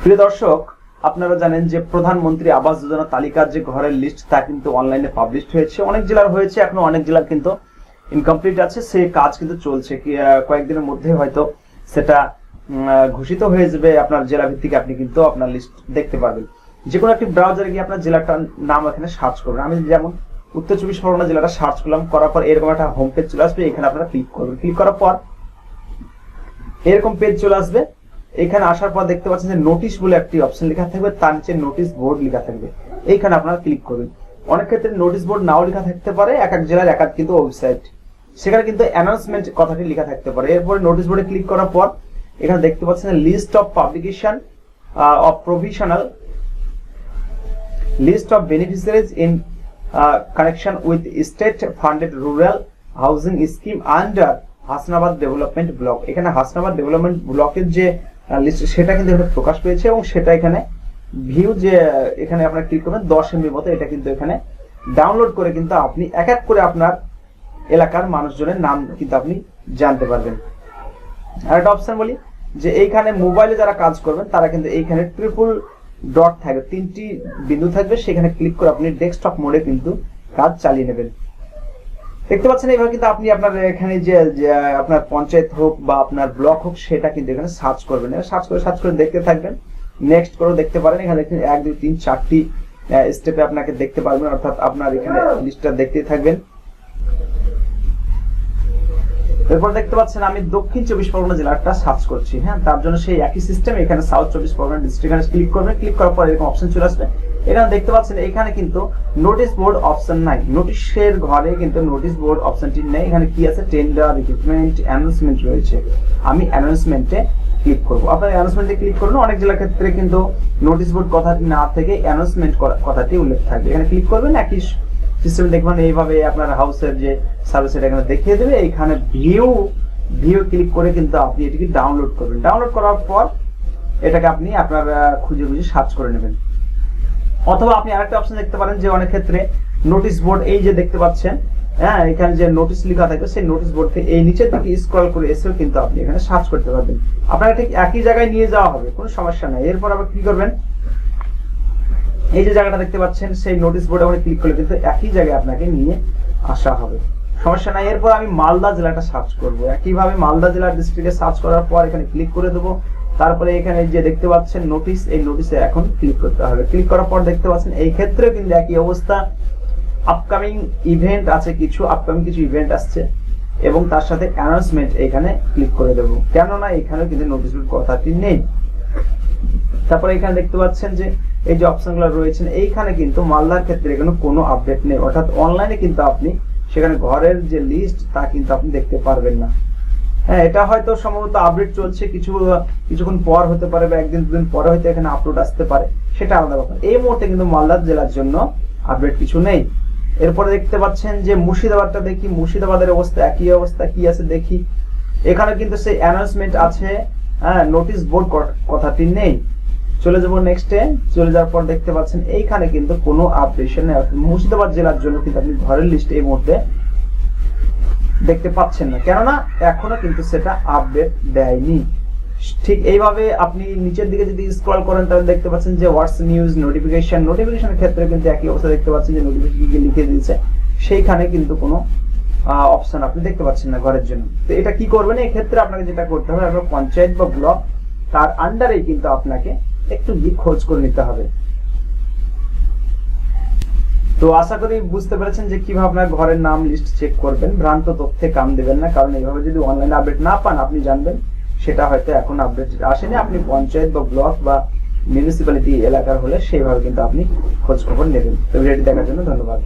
প্রিয় দর্শক, আপনারা জানেন যে প্রধানমন্ত্রী আবাস যোজনা তালিকার যে ঘরের লিস্ট তা কিন্তু অনলাইনে পাবলিশ হয়েছে। অনেক জেলার হয়েছে, এখনো অনেক জেলার কিন্তু ইনকমপ্লিট আছে। সেই কাজ কিন্তু চলছে, কয়েকদিনের মধ্যে হয়তো সেটা ঘোষিত হয়ে যাবে। আপনার জেলা ভিত্তিক আপনি কিন্তু আপনার লিস্ট দেখতে পারবেন। যে কোনো একটি ব্রাউজারে গিয়ে আপনার জেলাটার নাম এখানে সার্চ করবেন। আমি যেমন উত্তর চব্বিশ পরগনা জেলাটা সার্চ করলাম, করার পর এরকম একটা হোম পেজ চলে আসবে। এখানে আপনারা ক্লিক করবেন। ক্লিক করার পর এরকম পেজ চলে আসবে। এখানে আসার পর দেখতে পাচ্ছেন যে নোটিশ বলে একটি অপশন লেখা থাকবে, তার নিচে নোটিশ বোর্ড লেখা থাকবে। এইখানে আপনারা ক্লিক করবেন। অনেক ক্ষেত্রে নোটিশ বোর্ড নাও লেখা থাকতে পারে, এক এক জেলার এক এক কিন্তু ওয়েবসাইট, সেখানে কিন্তু অ্যানাউন্সমেন্ট কথাটি লেখা থাকতে পারে। এরপরে নোটিশ বোর্ডে ক্লিক করার পর এখানে দেখতে পাচ্ছেন list of publication of provisional list of beneficiaries in connection with state funded rural housing scheme under Hasnabad development block. এখানে হাসনাবাদ ডেভেলপমেন্ট ব্লকের যে লিস্ট সেটা কিন্তু এখানে প্রকাশ পেয়েছে এবং সেটা এখানে ভিউ যে এখানে আপনারা ক্লিক করবেন 10 MB মতো, এটা কিন্তু এখানে ডাউনলোড করে কিন্তু আপনি এক এক করে আপনার এলাকার মানুষজনের নাম কিন্তু আপনি জানতে পারবেন। আর একটা অপশন বলি যে এইখানে মোবাইলে যারা কাজ করবেন তারা কিন্তু এইখানে ট্রিপল ডট থাকবে, 3টি বিন্দু থাকবে, সেখানে ক্লিক করে আপনি ডেস্কটপ মোডে কিন্তু কাজ চালিয়ে নেবেন। দেখতে পাচ্ছেন এইভাবে কিন্তু আপনি আপনার এখানে যে আপনার পঞ্চায়েত হোক বা আপনার ব্লক হোক সেটা কিন্তু এখানে সার্চ করবেন। সার্চ করে দেখতে থাকবেন, নেক্সট করেও দেখতে পারেন। এখানে দেখেন 1 2 3 4টি স্টেপে আপনাকে দেখতে পারবেন, অর্থাৎ আপনার এখানে লিস্টটা দেখতেই থাকবেন। এরপর দেখতে পাচ্ছেন আমি দক্ষিণ চব্বিশ পরগনা জেলাটা সার্চ করছি। হ্যাঁ, তার জন্য সেই একই সিস্টেম এখানে সাউথ চব্বিশ পরগনা ডিস্ট্রিক্ট এখানে ক্লিক করবেন। ক্লিক করার পর এরকম অপশন চলে আসবে। এখানে দেখতে পাচ্ছেন এখানে কিন্তু নোটিশ বোর্ড অপশন নাই, নোটিশের ঘরে কিন্তু নোটিশ বোর্ড অপশনটি নেই। এখানে কি আছে, টেন্ডার, রিক্রুটমেন্ট, অ্যানাউন্সমেন্ট রয়েছে। আমি অ্যানাউন্সমেন্টে ক্লিক করব। আপনারা অ্যানাউন্সমেন্টে ক্লিক করুন। অনেক জেলার ক্ষেত্রে কিন্তু নোটিশ বোর্ড কথাটি না থেকে অ্যানাউন্সমেন্ট কথাটি উল্লেখ থাকবে। এখানে ক্লিক করবেন, একই সিস্টেম দেখবেন এইভাবে আপনার হাউসের যে সার্ভিস এটা এখানে দেখিয়ে দেবে। এখানে ভিউ ক্লিক করে কিন্তু আপনি এটিকে ডাউনলোড করবেন। ডাউনলোড করার পর এটাকে আপনি আপনার খুঁজে সার্চ করে নেবেন। অথবা আপনি আরেকটা অপশন দেখতে পারেন যে অনেক ক্ষেত্রে নোটিশ বোর্ড এই যে দেখতে পাচ্ছেন, হ্যাঁ, এখানে যে নোটিশ লেখা থাকবে সেই নোটিশ বোর্ড থেকে এই নিচের দিকে স্ক্রল করে এসেও কিন্তু আপনি এখানে সার্চ করতে পারবেন। আপনারা ঠিক একই জায়গায় নিয়ে যাওয়া হবে, কোনো সমস্যা নাই। এরপর আবার কি করবেন, এই যে জায়গাটা দেখতে পাচ্ছেন সেই নোটিশ বোর্ডে আপনি ক্লিক করলে কিন্তু একই জায়গায় আপনাকে নিয়ে আসা হবে, সমস্যা নাই। এরপর আমি মালদা জেলাটা সার্চ করব। একইভাবে মালদা জেলার ডিস্ট্রিক্টে সার্চ করার পর এখানে ক্লিক করে দেবো। তারপরে এখানে যে দেখতে পাচ্ছেন নোটিশ, এই নোটিশে এখন ক্লিক করতে হবে। ক্লিক করার পর দেখতে পাচ্ছেন এই ক্ষেত্রে কিন্তু একই অবস্থা। আপকামিং ইভেন্ট আছে, কিছু ইভেন্ট আসছে এবং তার সাথে অ্যানাউন্সমেন্ট এখানে ক্লিক করে দেব, কেননা এখানে কিন্তু নোটিশ বোর্ড কথাটি নেই। তারপরে এখানে দেখতে পাচ্ছেন যে এই যে অপশনগুলো রয়েছে এইখানে কিন্তু মালদার ক্ষেত্রে এখানে কোনো আপডেট নেই, অর্থাৎ অনলাইনে কিন্তু আপনি সেখানে ঘরের যে লিস্ট তা কিন্তু আপনি দেখতে পারবেন না। হ্যাঁ, এটা হয়তো সম্ভবত আপডেট চলছে, কিছুক্ষণ পর হতে পারে বা 1 দিন 2 দিন পরে হয়তো এখানে আপলোড আসতে পারে, সেটা আলাদা ব্যাপার। এই মুহূর্তে কিন্তু মালদা জেলার জন্য আপডেট কিছু নেই। এরপরে দেখতে পাচ্ছেন যে মুর্শিদাবাদটা দেখি, মুর্শিদাবাদের অবস্থা একই অবস্থা, কি আছে দেখি। এখানে কিন্তু সেই অ্যানাউন্সমেন্ট আছে, হ্যাঁ, নোটিশ বোর্ড কথাটি নেই। চলে যাবো নেক্সটে। চলে যাওয়ার পর দেখতে পাচ্ছেন এইখানে কিন্তু কোনো আপডেশন নেই। মুর্শিদাবাদ জেলার জন্য কিন্তু আপনি ঘরের লিস্ট এই মুহূর্তে দেখতে পাচ্ছেন না, কেননা এখনো কিন্তু সেটা আপডেট দেয়নি। ঠিক এইভাবে আপনি নিচের দিকে যদি স্ক্রল করেন তাহলে দেখতে পাচ্ছেন যে হোয়াটস নিউজ, নোটিফিকেশনের ক্ষেত্রে কিন্তু একই অবস্থা দেখতে পাচ্ছেন যে নোটিফিকেশন লিখে দিয়েছে, সেইখানে কিন্তু কোনো অপশন আপনি দেখতে পাচ্ছেন না ঘরের জন্য। তো এটা কি করবেন, এই ক্ষেত্রে আপনাকে যেটা করতে হবে, আপনার পঞ্চায়েত বা ব্লক তার আন্ডারে কিন্তু আপনাকে একটু খোঁজ করে নিতে হবে। তো আশা করি বুঝতে পেরেছেন যে কিভাবে আপনার ঘরের নাম লিস্ট চেক করবেন। ভ্রান্ত তথ্যে কাম দেবেন না, কারণ এইভাবে যদি অনলাইনে আপডেট না পান আপনি জানবেন সেটা হয়তো এখন আপডেট আসেনি। আপনি পঞ্চায়েত বা ব্লক বা মিউনিসিপ্যালিটি এলাকার হলে সেইভাবে কিন্তু আপনি খোঁজ খবর নেবেন। তো ভিডিওটি দেখার জন্য ধন্যবাদ।